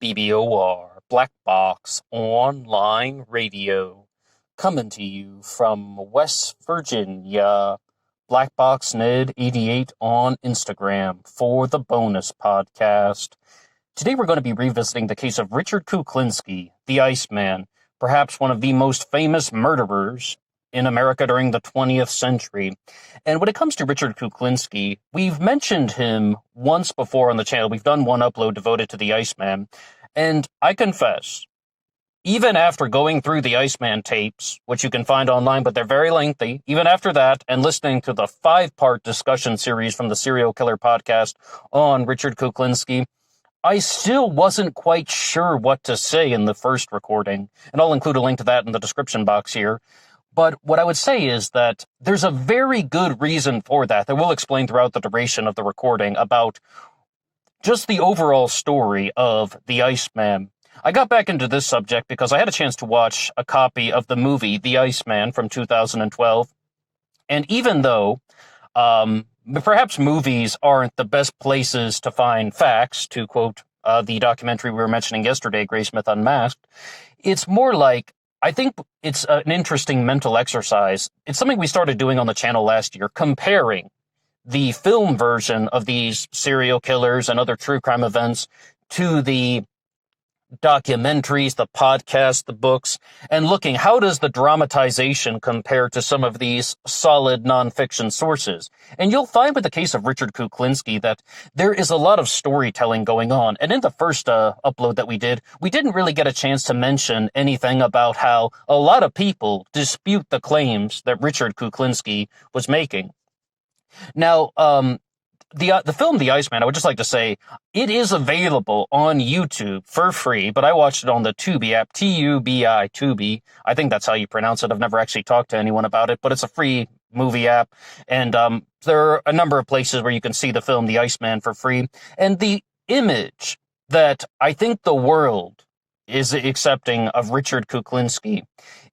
BBOR, Black Box Online Radio, coming to you from West Virginia. Black Box Ned 88 on Instagram for the bonus podcast. Today we're going to be revisiting the case of Richard Kuklinski, the Iceman, perhaps one of the most famous murderers in America during the 20th century. And when it comes to Richard Kuklinski, we've mentioned him once before on the channel. We've done one upload devoted to the Iceman. And I confess, even after going through the Iceman tapes, which you can find online, but they're very lengthy, even after that, and listening to the 5-part discussion series from the Serial Killer podcast on Richard Kuklinski, I still wasn't quite sure what to say in the first recording. And I'll include a link to that in the description box here. But what I would say is that there's a very good reason for that we'll explain throughout the duration of the recording about just the overall story of the Iceman. I got back into this subject because I had a chance to watch a copy of the movie The Iceman from 2012. And even though perhaps movies aren't the best places to find facts, to quote the documentary we were mentioning yesterday, Graysmith Unmasked, it's more like, I think it's an interesting mental exercise. It's something we started doing on the channel last year, comparing the film version of these serial killers and other true crime events to the documentaries, the podcasts, the books, and looking how does the dramatization compare to some of these solid nonfiction sources. And you'll find with the case of Richard Kuklinski that there is a lot of storytelling going on. And in the first upload that we didn't really get a chance to mention anything about how a lot of people dispute the claims that Richard Kuklinski was making. Now, the film The Iceman, I would just like to say, it is available on YouTube for free, but I watched it on the Tubi app, T-U-B-I, Tubi. I think that's how you pronounce it. I've never actually talked to anyone about it, but it's a free movie app, and there are a number of places where you can see the film The Iceman for free. And the image that I think the world is accepting of Richard Kuklinski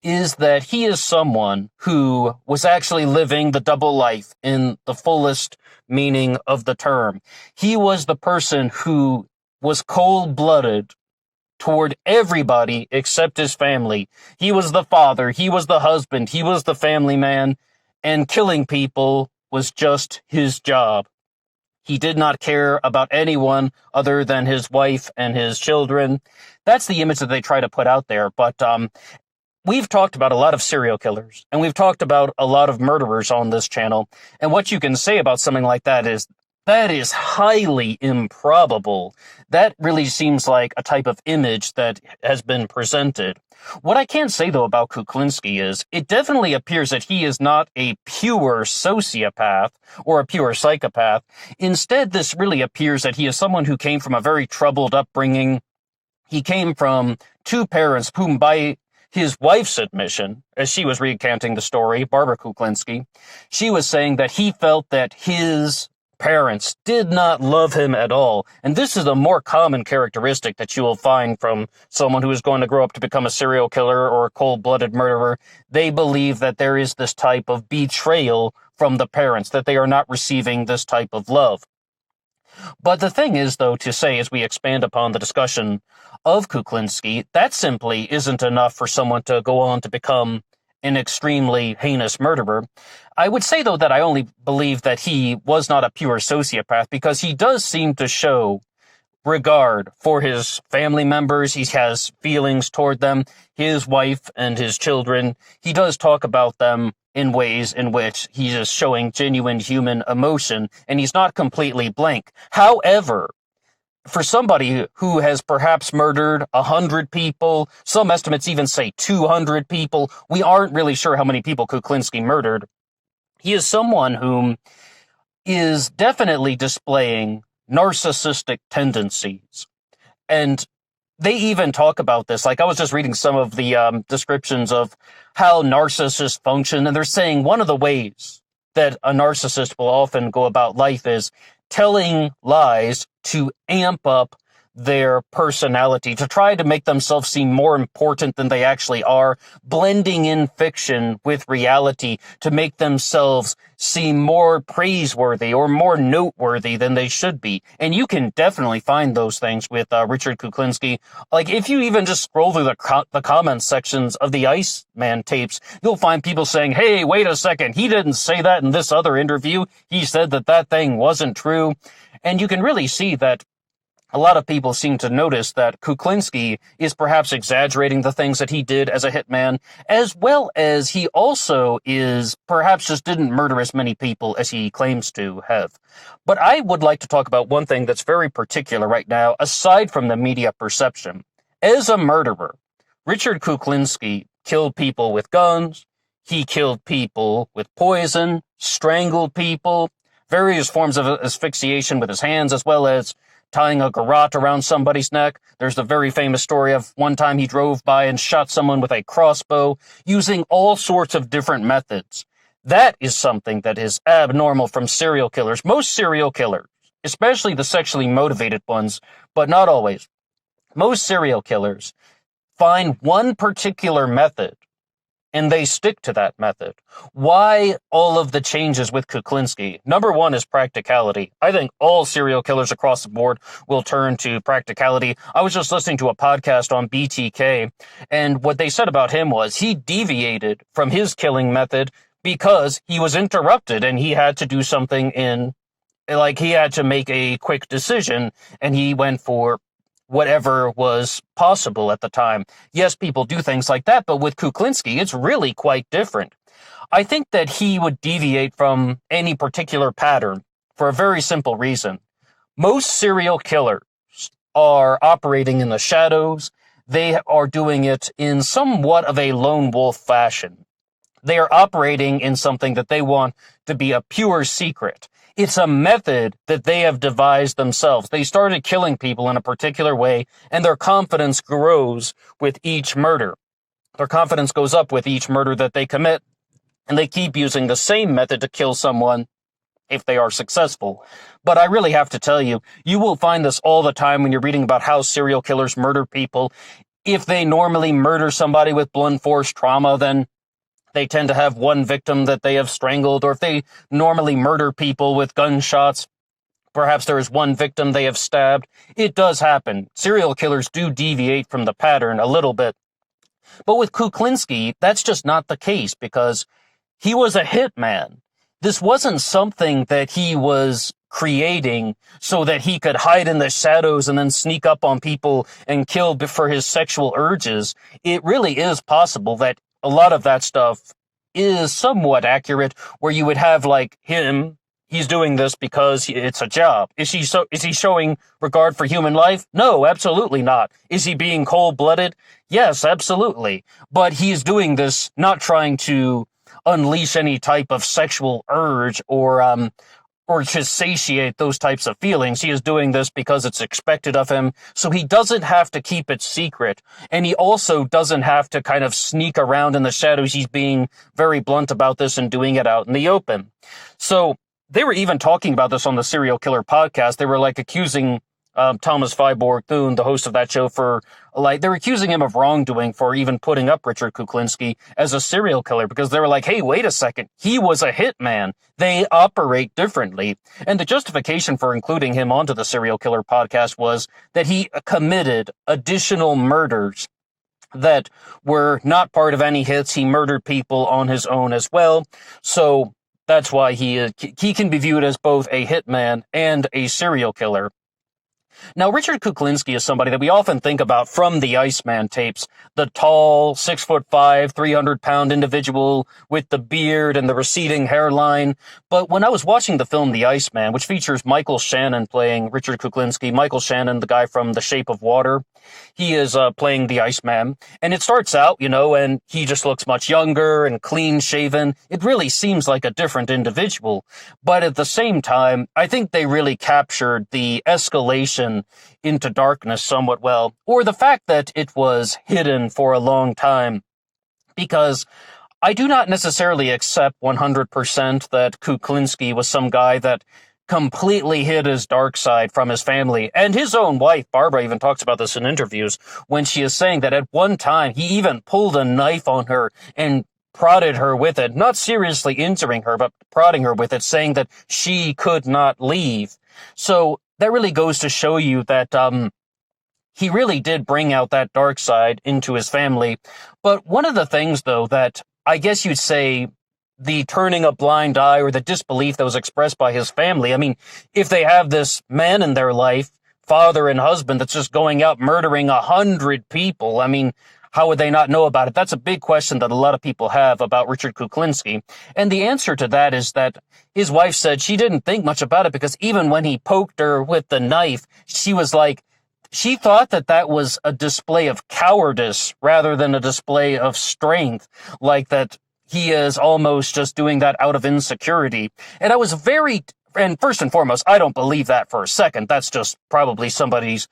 is that he is someone who was actually living the double life in the fullest meaning of the term. He was the person who was cold-blooded toward everybody except his family. He was the father, he was the husband, he was the family man, and killing people was just his job. He did not care about anyone other than his wife and his children. That's the image that they try to put out there. But we've talked about a lot of serial killers, and we've talked about a lot of murderers on this channel. And what you can say about something like that is highly improbable. That really seems like a type of image that has been presented. What I can say, though, about Kuklinski is it definitely appears that he is not a pure sociopath or a pure psychopath. Instead, this really appears that he is someone who came from a very troubled upbringing. He came from two parents whom, by his wife's admission, as she was recanting the story, Barbara Kuklinski, she was saying that he felt that his parents did not love him at all. And this is a more common characteristic that you will find from someone who is going to grow up to become a serial killer or a cold-blooded murderer. They believe that there is this type of betrayal from the parents, that they are not receiving this type of love. But the thing is, though, to say, as we expand upon the discussion of Kuklinski, that simply isn't enough for someone to go on to become an extremely heinous murderer. I would say, though, that I only believe that he was not a pure sociopath because he does seem to show regard for his family members. He has feelings toward them, his wife and his children. He does talk about them in ways in which he is showing genuine human emotion, and he's not completely blank. However, for somebody who has perhaps murdered 100 people, some estimates even say 200 people, we aren't really sure how many people Kuklinski murdered. He is someone whom is definitely displaying narcissistic tendencies. And they even talk about this. Like, I was just reading some of the descriptions of how narcissists function, and they're saying one of the ways that a narcissist will often go about life is telling lies to amp up their personality, to try to make themselves seem more important than they actually are, blending in fiction with reality to make themselves seem more praiseworthy or more noteworthy than they should be. And you can definitely find those things with Richard Kuklinski. Like, if you even just scroll through the comments sections of the Iceman tapes, you'll find people saying, hey, wait a second, he didn't say that in this other interview. He said that thing wasn't true. And you can really see that a lot of people seem to notice that Kuklinski is perhaps exaggerating the things that he did as a hitman, as well as he also is perhaps just didn't murder as many people as he claims to have. But I would like to talk about one thing that's very particular right now, aside from the media perception. As a murderer, Richard Kuklinski killed people with guns, he killed people with poison, strangled people, various forms of asphyxiation with his hands, as well as tying a garrote around somebody's neck. There's the very famous story of one time he drove by and shot someone with a crossbow, using all sorts of different methods. That is something that is abnormal from serial killers. Most serial killers, especially the sexually motivated ones, but not always, most serial killers find one particular method and they stick to that method. Why all of the changes with Kuklinski? Number one is practicality. I think all serial killers across the board will turn to practicality. I was just listening to a podcast on BTK, and what they said about him was he deviated from his killing method because he was interrupted and he had to do something he had to make a quick decision, and he went for whatever was possible at the time. Yes, people do things like that, but with Kuklinski, it's really quite different. I think that he would deviate from any particular pattern for a very simple reason. Most serial killers are operating in the shadows. They are doing it in somewhat of a lone wolf fashion. They are operating in something that they want to be a pure secret. It's a method that they have devised themselves. They started killing people in a particular way, and their confidence grows with each murder. Their confidence goes up with each murder that they commit, and they keep using the same method to kill someone if they are successful. But I really have to tell you, you will find this all the time when you're reading about how serial killers murder people. If they normally murder somebody with blunt force trauma, then they tend to have one victim that they have strangled, or if they normally murder people with gunshots, perhaps there is one victim they have stabbed. It does happen. Serial killers do deviate from the pattern a little bit. But with Kuklinski, that's just not the case, because he was a hitman. This wasn't something that he was creating so that he could hide in the shadows and then sneak up on people and kill for his sexual urges. It really is possible that a lot of that stuff is somewhat accurate, where you would have like him, he's doing this because it's a job. Is he showing regard for human life? No, absolutely not. Is he being cold-blooded? Yes, absolutely. But he's doing this not trying to unleash any type of sexual urge or to satiate those types of feelings. He is doing this because it's expected of him, so he doesn't have to keep it secret, and he also doesn't have to kind of sneak around in the shadows. He's being very blunt about this and doing it out in the open. So they were even talking about this on the Serial Killer podcast. They were like accusing Thomas Viborg Thune, the host of that show, they were accusing him of wrongdoing for even putting up Richard Kuklinski as a serial killer, because they were like, hey, wait a second, he was a hitman. They operate differently. And the justification for including him onto the Serial Killer podcast was that he committed additional murders that were not part of any hits. He murdered people on his own as well. So that's why he can be viewed as both a hitman and a serial killer. Now, Richard Kuklinski is somebody that we often think about from the Iceman tapes, the tall, 6'5", 300-pound individual with the beard and the receding hairline. But when I was watching the film The Iceman, which features Michael Shannon playing Richard Kuklinski, Michael Shannon, the guy from The Shape of Water, he is playing the Iceman, and it starts out, and he just looks much younger and clean-shaven. It really seems like a different individual, but at the same time, I think they really captured the escalation into darkness somewhat well, or the fact that it was hidden for a long time, because I do not necessarily accept 100% that Kuklinski was some guy that completely hid his dark side from his family. And his own wife, Barbara, even talks about this in interviews when she is saying that at one time he even pulled a knife on her and prodded her with it, not seriously injuring her, but prodding her with it, saying that she could not leave. So that really goes to show you that he really did bring out that dark side into his family. But one of the things, though, that I guess you'd say the turning a blind eye or the disbelief that was expressed by his family. I mean, if they have this man in their life, father and husband, that's just going out murdering 100 people, I mean, how would they not know about it? That's a big question that a lot of people have about Richard Kuklinski. And the answer to that is that his wife said she didn't think much about it because even when he poked her with the knife, she was like, she thought that that was a display of cowardice rather than a display of strength, like that he is almost just doing that out of insecurity. And I was and first and foremost, I don't believe that for a second. That's just probably somebody's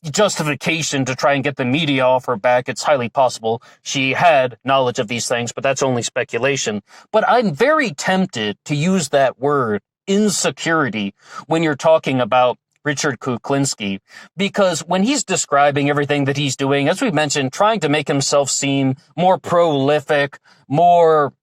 justification to try and get the media off her back. It's highly possible she had knowledge of these things, but that's only speculation. But I'm very tempted to use that word, insecurity, when you're talking about Richard Kuklinski, because when he's describing everything that he's doing, as we mentioned, trying to make himself seem more prolific, more,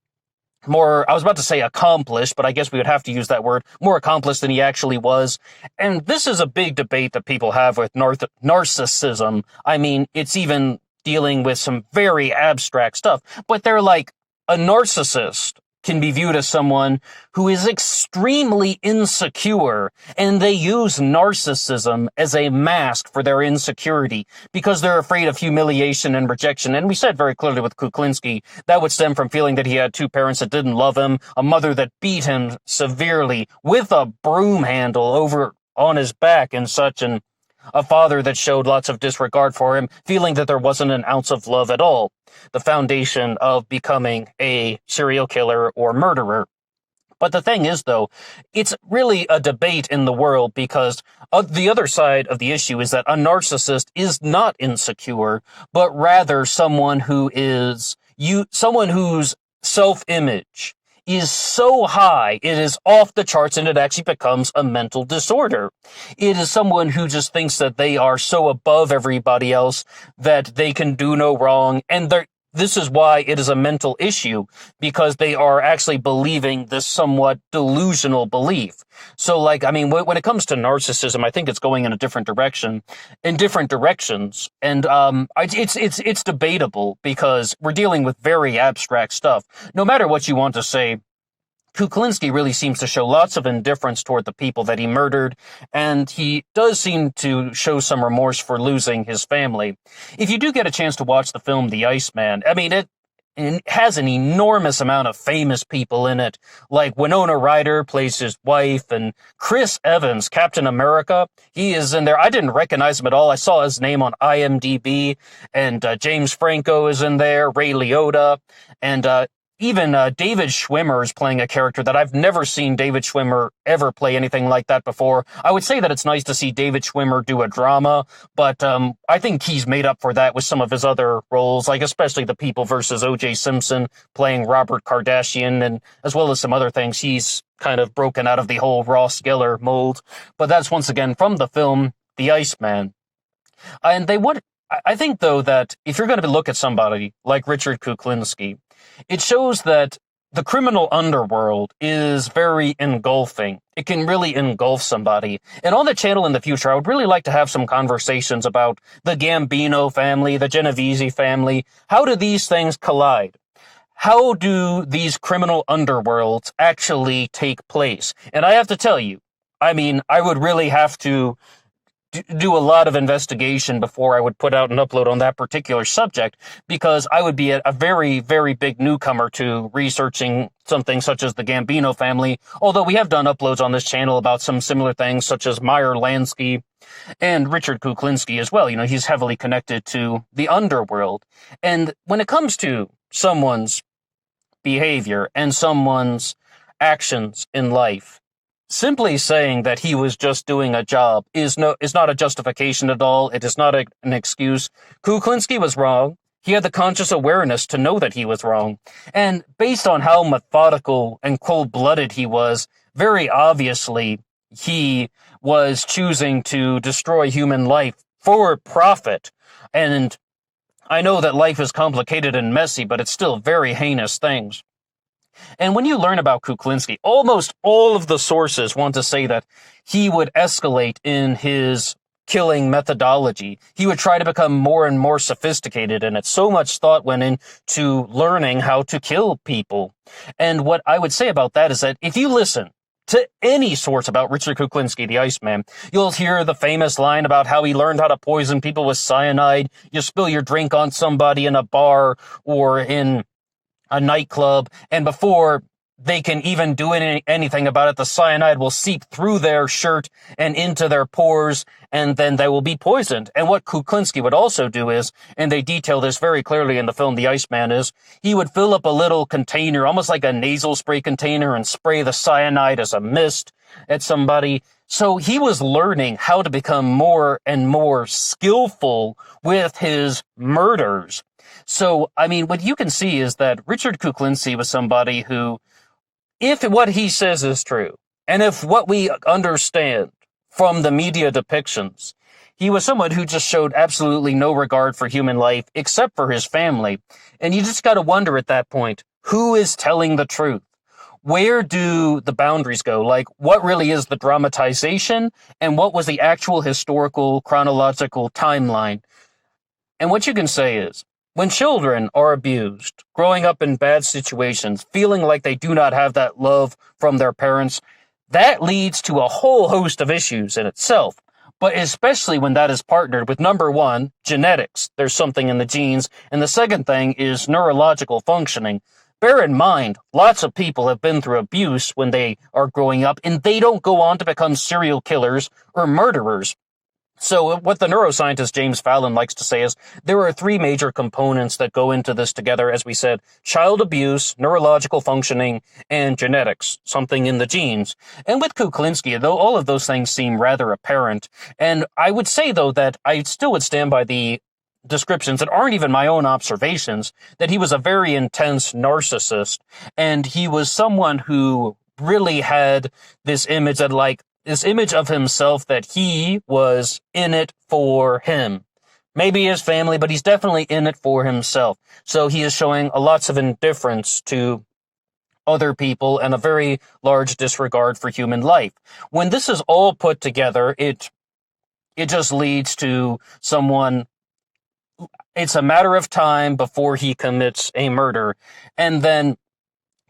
I was about to say accomplished, but I guess we would have to use that word, more accomplished than he actually was. And this is a big debate that people have with narcissism. I mean, it's even dealing with some very abstract stuff, but they're like, a narcissist can be viewed as someone who is extremely insecure, and they use narcissism as a mask for their insecurity because they're afraid of humiliation and rejection. And we said very clearly with Kuklinski, that would stem from feeling that he had two parents that didn't love him, a mother that beat him severely with a broom handle over on his back and such, and a father that showed lots of disregard for him, feeling that there wasn't an ounce of love at all. The foundation of becoming a serial killer or murderer. But the thing is, though, it's really a debate in the world because the other side of the issue is that a narcissist is not insecure, but rather someone whose self-image is so high, it is off the charts, and it actually becomes a mental disorder. It is someone who just thinks that they are so above everybody else that they can do no wrong, and this is why it is a mental issue, because they are actually believing this somewhat delusional belief. So, like, I mean, when it comes to narcissism, I think it's going in a different directions, and it's debatable because we're dealing with very abstract stuff. No matter what you want to say, Kuklinski really seems to show lots of indifference toward the people that he murdered, and he does seem to show some remorse for losing his family. If you do get a chance to watch the film The Iceman, I mean, it has an enormous amount of famous people in it, like Winona Ryder plays his wife, and Chris Evans, Captain America, he is in there. I didn't recognize him at all. I saw his name on IMDb, and James Franco is in there, Ray Liotta, and even David Schwimmer is playing a character that I've never seen David Schwimmer ever play anything like that before. I would say that it's nice to see David Schwimmer do a drama, but I think he's made up for that with some of his other roles, like especially The People versus O.J. Simpson, playing Robert Kardashian, and as well as some other things. He's kind of broken out of the whole Ross Geller mold. But that's once again from the film The Iceman. And I think, though, that if you're going to look at somebody like Richard Kuklinski, it shows that the criminal underworld is very engulfing. It can really engulf somebody. And on the channel in the future, I would really like to have some conversations about the Gambino family, the Genovese family. How do these things collide? How do these criminal underworlds actually take place? And I have to tell you, I mean, I would really have to do a lot of investigation before I would put out an upload on that particular subject, because I would be a very, very big newcomer to researching something such as the Gambino family, although we have done uploads on this channel about some similar things, such as Meyer Lansky and Richard Kuklinski as well. You know, he's heavily connected to the underworld. And when it comes to someone's behavior and someone's actions in life, simply saying that he was just doing a job is not a justification at all. It is not an excuse. Kuklinski was wrong. He had the conscious awareness to know that he was wrong. And based on how methodical and cold-blooded he was, very obviously, he was choosing to destroy human life for profit. And I know that life is complicated and messy, but it's still very heinous things. And when you learn about Kuklinski, almost all of the sources want to say that he would escalate in his killing methodology. He would try to become more and more sophisticated, and it so much thought went into learning how to kill people. And what I would say about that is that if you listen to any source about Richard Kuklinski, the Iceman, you'll hear the famous line about how he learned how to poison people with cyanide. You spill your drink on somebody in a bar or in a nightclub, and before they can even do anything about it, the cyanide will seep through their shirt and into their pores, and then they will be poisoned. And what Kuklinski would also do is, and they detail this very clearly in the film The Iceman, is he would fill up a little container, almost like a nasal spray container, and spray the cyanide as a mist at somebody. So he was learning how to become more and more skillful with his murders. So, I mean, what you can see is that Richard Kuklinski was somebody who, if what he says is true, and if what we understand from the media depictions, he was someone who just showed absolutely no regard for human life except for his family. And you just got to wonder at that point, who is telling the truth? Where do the boundaries go? Like, what really is the dramatization, and what was the actual historical chronological timeline? And what you can say is, when children are abused, growing up in bad situations, feeling like they do not have that love from their parents, that leads to a whole host of issues in itself. But especially when that is partnered with, number one, genetics. There's something in the genes. And the second thing is neurological functioning. Bear in mind, lots of people have been through abuse when they are growing up, and they don't go on to become serial killers or murderers. So what the neuroscientist James Fallon likes to say is there are three major components that go into this together, as we said: child abuse, neurological functioning, and genetics, something in the genes. And with Kuklinski, though all of those things seem rather apparent, and I would say, though, that I still would stand by the descriptions that aren't even my own observations, that he was a very intense narcissist, and he was someone who really had this image of himself that he was in it for him. Maybe his family, but he's definitely in it for himself. So he is showing lots of indifference to other people and a very large disregard for human life. When this is all put together, it just leads to someone. It's a matter of time before he commits a murder, and then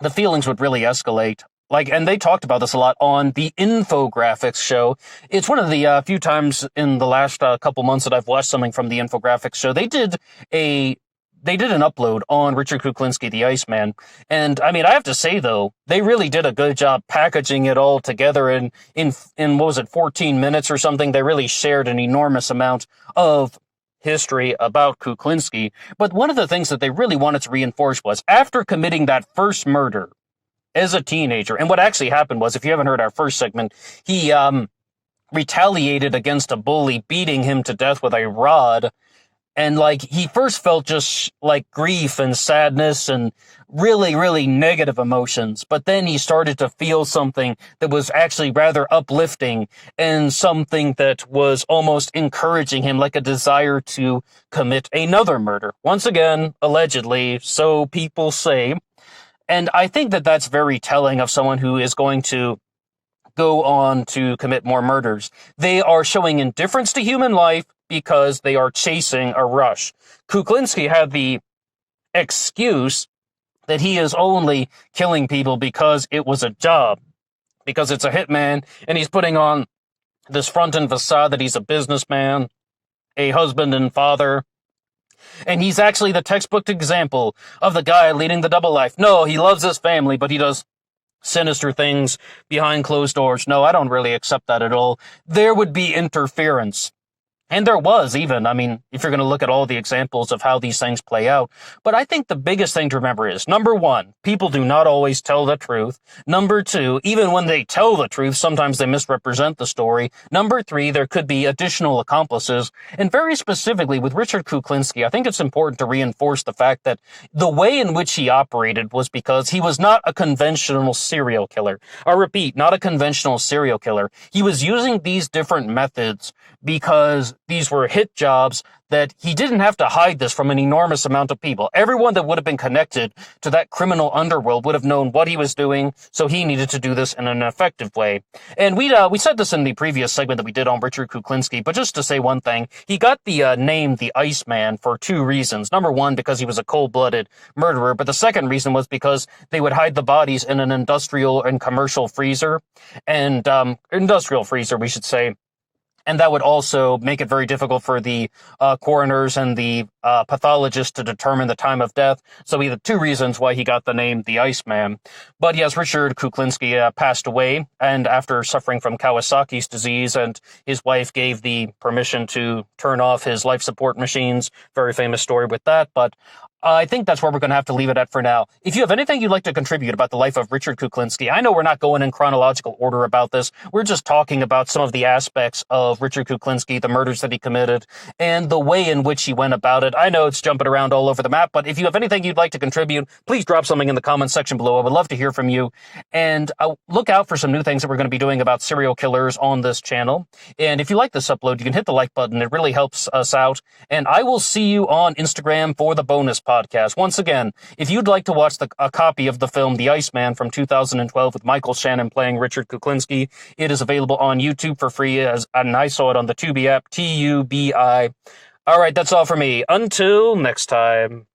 the feelings would really escalate. And they talked about this a lot on the Infographics show. It's one of the few times in the last couple months that I've watched something from the Infographics show. They did an upload on Richard Kuklinski, the Iceman. And I mean, I have to say, though, they really did a good job packaging it all together in what was it, 14 minutes or something. They really shared an enormous amount of history about Kuklinski. But one of the things that they really wanted to reinforce was, after committing that first murder as a teenager, and what actually happened was, if you haven't heard our first segment, he retaliated against a bully, beating him to death with a rod. And he first felt just grief and sadness and really, really negative emotions. But then he started to feel something that was actually rather uplifting, and something that was almost encouraging him, like a desire to commit another murder. Once again, allegedly, so people say. And I think that that's very telling of someone who is going to go on to commit more murders. They are showing indifference to human life because they are chasing a rush. Kuklinski had the excuse that he is only killing people because it was a job, because it's a hitman, and he's putting on this front and facade that he's a businessman, a husband and father. And he's actually the textbook example of the guy leading the double life. No, he loves his family, but he does sinister things behind closed doors. No, I don't really accept that at all. There would be interference. And there was even, I mean, if you're going to look at all the examples of how these things play out. But I think the biggest thing to remember is, number one, people do not always tell the truth. Number two, even when they tell the truth, sometimes they misrepresent the story. Number three, there could be additional accomplices. And very specifically with Richard Kuklinski, I think it's important to reinforce the fact that the way in which he operated was because he was not a conventional serial killer. I repeat, not a conventional serial killer. He was using these different methods because these were hit jobs that he didn't have to hide this from an enormous amount of people. Everyone that would have been connected to that criminal underworld would have known what he was doing, so he needed to do this in an effective way. And we said this in the previous segment that we did on Richard Kuklinski, but just to say one thing, he got the name the Iceman for two reasons. Number one, because he was a cold-blooded murderer, but the second reason was because they would hide the bodies in an industrial and commercial freezer, and industrial freezer, we should say. And that would also make it very difficult for the coroners and the pathologists to determine the time of death. So he had two reasons why he got the name the Iceman. But yes, Richard Kuklinski passed away, and after suffering from Kawasaki's disease, and his wife gave the permission to turn off his life support machines. Very famous story with that, but I think that's where we're going to have to leave it at for now. If you have anything you'd like to contribute about the life of Richard Kuklinski, I know we're not going in chronological order about this. We're just talking about some of the aspects of Richard Kuklinski, the murders that he committed, and the way in which he went about it. I know it's jumping around all over the map, but if you have anything you'd like to contribute, please drop something in the comments section below. I would love to hear from you. And look out for some new things that we're going to be doing about serial killers on this channel. And if you like this upload, you can hit the like button. It really helps us out. And I will see you on Instagram for the bonus podcast. Once again, if you'd like to watch a copy of the film The Iceman from 2012 with Michael Shannon playing Richard Kuklinski, it is available on YouTube for free, and I saw it on the Tubi app, Tubi. All right, that's all for me. Until next time.